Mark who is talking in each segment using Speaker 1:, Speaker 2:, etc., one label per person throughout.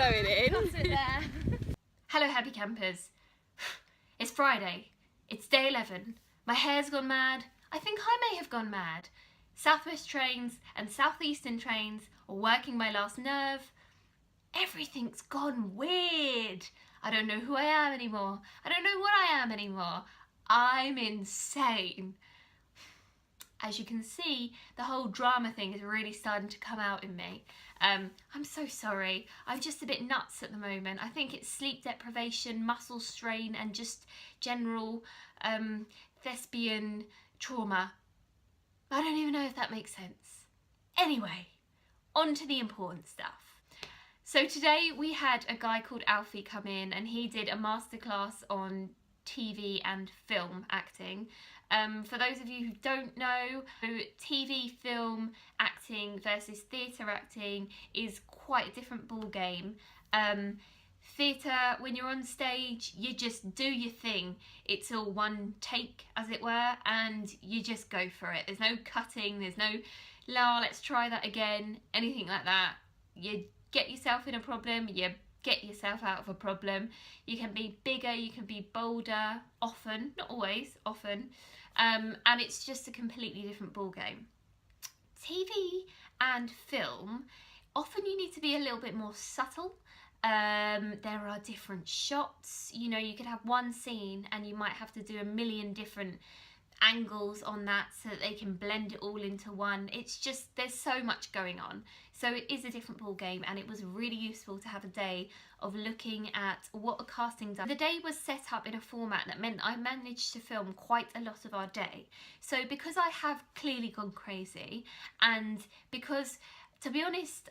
Speaker 1: going in.
Speaker 2: Got it there. Hello happy campers. It's Friday. It's day 11. My hair's gone mad. I think I may have gone mad. Southwest trains and southeastern trains are working my last nerve. Everything's gone weird. I don't know who I am anymore. I don't know what I am anymore. I'm insane. As you can see, the whole drama thing is really starting to come out in me. I'm so sorry. I'm just a bit nuts at the moment. I think it's sleep deprivation, muscle strain, and just general thespian trauma. I don't even know if that makes sense. Anyway, on to the important stuff. So today we had a guy called Alfie come in and he did a masterclass on TV and film acting. For those of you who don't know, TV, film acting versus theatre acting is quite a different ball game. Theatre, when you're on stage, you just do your thing. It's all one take, as it were, and you just go for it. There's no cutting, there's no, let's try that again, anything like that. You get yourself in a problem, you get yourself out of a problem. You can be bigger, you can be bolder, often, not always, often. And it's just a completely different ball game. TV and film, often you need to be a little bit more subtle. There are different shots. You know, you could have one scene and you might have to do a million different angles on that so that they can blend it all into one. It's just, there's so much going on. So it is a different ball game, and it was really useful to have a day of looking at what a casting does. The day was set up in a format that meant I managed to film quite a lot of our day. So because I have clearly gone crazy, and because, to be honest,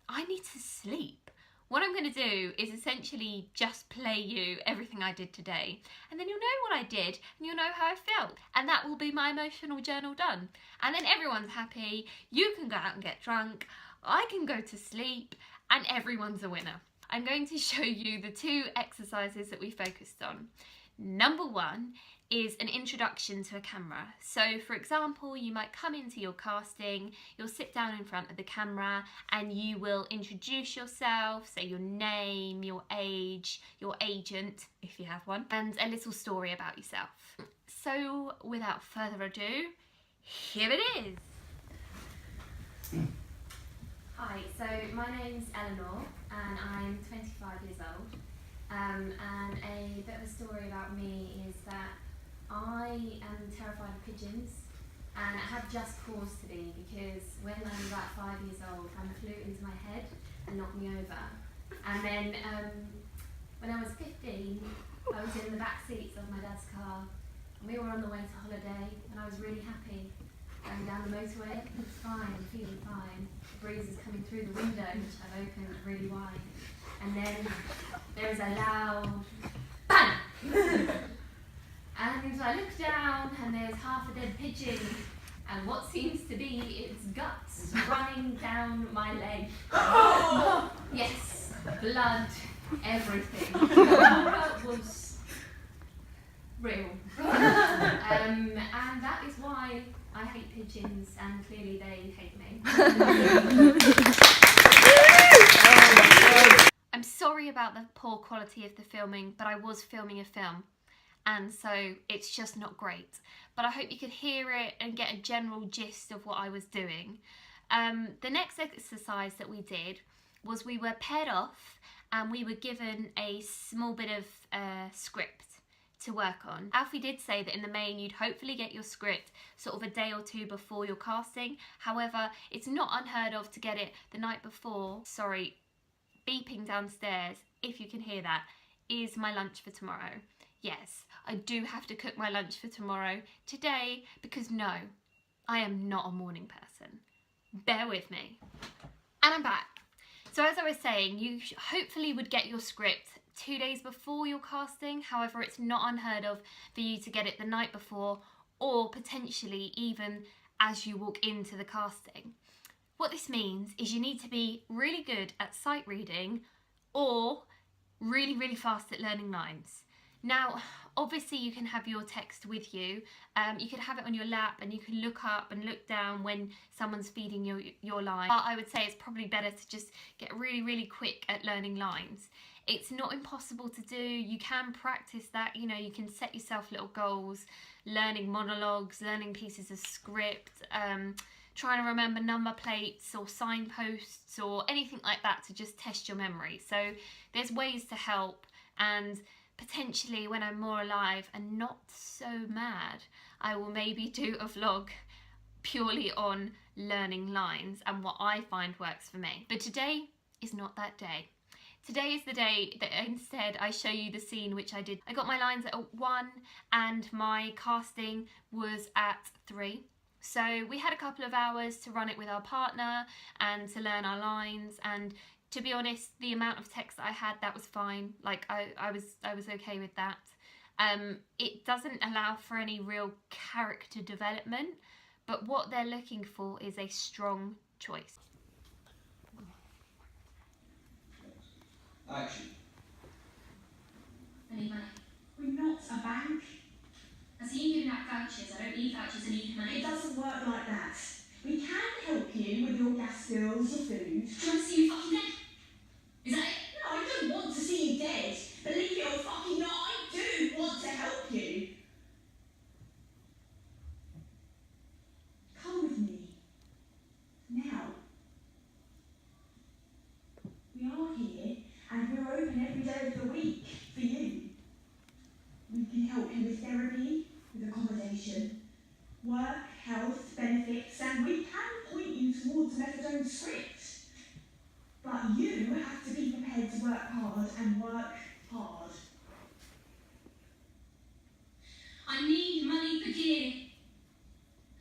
Speaker 2: I need to sleep, what I'm going to do is essentially just play you everything I did today, and then you'll know what I did and you'll know how I felt, and that will be my emotional journal done. And then everyone's happy, you can go out and get drunk, I can go to sleep, and everyone's a winner. I'm going to show you the 2 exercises that we focused on. Number 1 is an introduction to a camera. So for example, you might come into your casting, you'll sit down in front of the camera and you will introduce yourself, say your name, your age, your agent, if you have one, and a little story about yourself. So without further ado, here it is. Hi, so my name's Eleanor and I'm 25 years old. And a bit of a story about me is that I am terrified of pigeons, and I have just cause to be, because when I was about 5 years old, one flew into my head and knocked me over. And then when I was 15, I was in the back seats of my dad's car, and we were on the way to holiday, and I was really happy going down the motorway. It's fine, I'm feeling fine. The breeze is coming through the window, which I've opened really wide. And then there is a loud bang! And I look down and there's half a dead pigeon and what seems to be its guts running down my leg. Yes, blood, everything. The horror was real. And that is why I hate pigeons, and clearly they hate me. I'm sorry about the poor quality of the filming, but I was filming a film, and so it's just not great. But I hope you could hear it and get a general gist of what I was doing. The next exercise that we did was we were paired off and we were given a small bit of script to work on. Alfie did say that in the main you'd hopefully get your script sort of a day or 2 before your casting. However, it's not unheard of to get it the night before. Sorry, beeping downstairs, if you can hear that, is my lunch for tomorrow. Yes, I do have to cook my lunch for tomorrow today, because no, I am not a morning person. Bear with me. And I'm back. So as I was saying, you hopefully would get your script 2 days before your casting. However, it's not unheard of for you to get it the night before, or potentially even as you walk into the casting. What this means is you need to be really good at sight reading or really, really fast at learning lines. Now, Obviously you can have your text with you, you could have it on your lap and you can look up and look down when someone's feeding your line. But I would say it's probably better to just get really quick at learning lines. It's not impossible to do, you can practice that, you know, you can set yourself little goals, learning monologues, learning pieces of script, trying to remember number plates or signposts or anything like that to just test your memory. So there's ways to help, and potentially when I'm more alive and not so mad, I will maybe do a vlog purely on learning lines and what I find works for me. But today is not that day. Today is the day that instead I show you the scene which I did. I got my lines at 1 and my casting was at 3. So we had a couple of hours to run it with our partner and to learn our lines, and to be honest, the amount of text that I had, that was fine. Like I was okay with that. It doesn't allow for any real character development, but what they're looking for is a strong choice.
Speaker 1: Action.
Speaker 2: I need money.
Speaker 3: We're not a bank.
Speaker 2: I see you giving out vouchers. I don't need vouchers, I need money.
Speaker 3: It doesn't work like that. We can help you with your gas bills, your food.
Speaker 2: Do you want to see me fucking dead? Is that it?
Speaker 3: No, I don't want to see you dead. Believe it or fucking not, I do want to help you. Come with me. Now. We are here, and we're open every day of the week for you. We can help you with therapy, with accommodation, work, health, benefits, and we can point you towards a methadone script. But you have to be prepared to work hard and work hard.
Speaker 2: I need money for gear.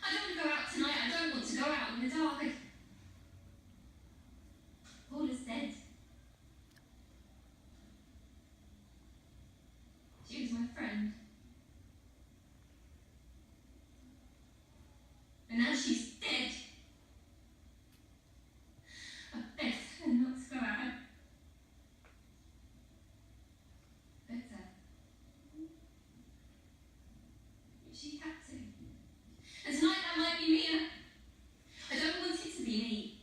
Speaker 2: I don't want to go out tonight. I don't want to go out in the dark. Paula's dead. She was my friend. And now she's dead. I begged her not to go out. Begged her. But she had to. And tonight that might be me. I don't want it to be me.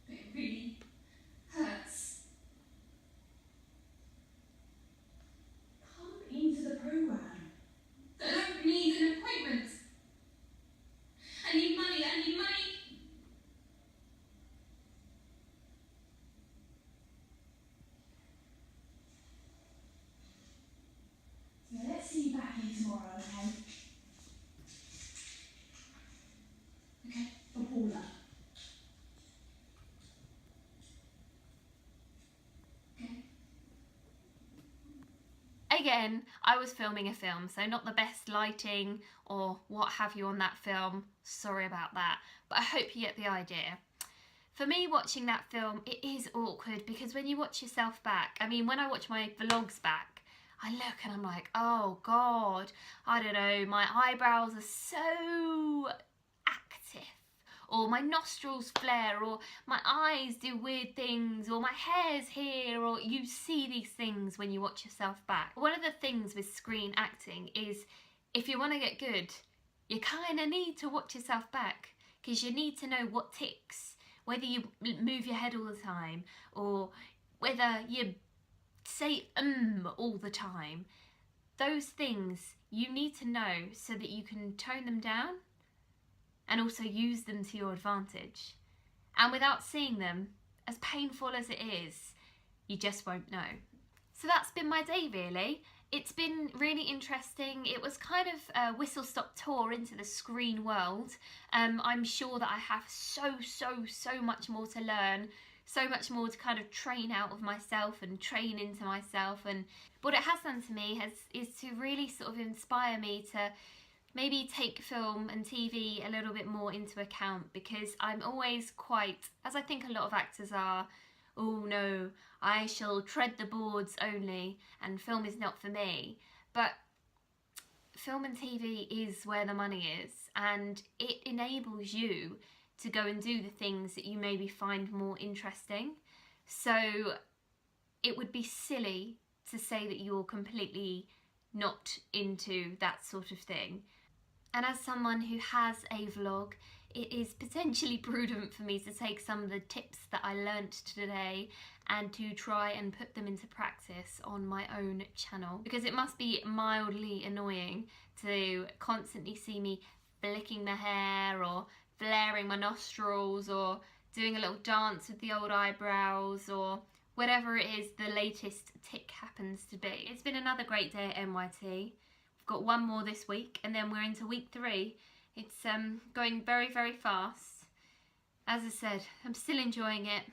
Speaker 2: But it really hurts.
Speaker 3: Come into the program.
Speaker 2: I don't need an appointment. I need money, I need money.
Speaker 3: So let's see you back here tomorrow, okay?
Speaker 2: Okay.
Speaker 3: For Paula.
Speaker 2: Again, I was filming a film, so not the best lighting or what have you on that film. Sorry about that, but I hope you get the idea. For me, watching that film, it is awkward because when you watch yourself back, I mean, when I watch my vlogs back, I look and I'm like, oh God, I don't know, my eyebrows are so active, or my nostrils flare, or my eyes do weird things, or my hair's here, or you see these things when you watch yourself back. One of the things with screen acting is if you want to get good, you kind of need to watch yourself back because you need to know what ticks, whether you move your head all the time or whether you say all the time. Those things you need to know so that you can tone them down and also use them to your advantage. And without seeing them, as painful as it is, you just won't know. So that's been my day really. It's been really interesting. It was kind of a whistle-stop tour into the screen world. I'm sure that I have so much more to learn, so much more to kind of train out of myself and train into myself. And what it has done to me is to really sort of inspire me to maybe take film and TV a little bit more into account, because I'm always quite, as I think a lot of actors are, oh no, I shall tread the boards only and film is not for me. But film and TV is where the money is, and it enables you to go and do the things that you maybe find more interesting. So it would be silly to say that you're completely not into that sort of thing. And as someone who has a vlog, it is potentially prudent for me to take some of the tips that I learnt today and to try and put them into practice on my own channel, because it must be mildly annoying to constantly see me flicking my hair or flaring my nostrils or doing a little dance with the old eyebrows or whatever it is the latest tick happens to be. It's been another great day at NYT. We've got one more this week and then we're into week 3. It's going very, very fast. As I said, I'm still enjoying it,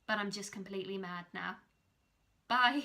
Speaker 2: but I'm just completely mad now. Bye.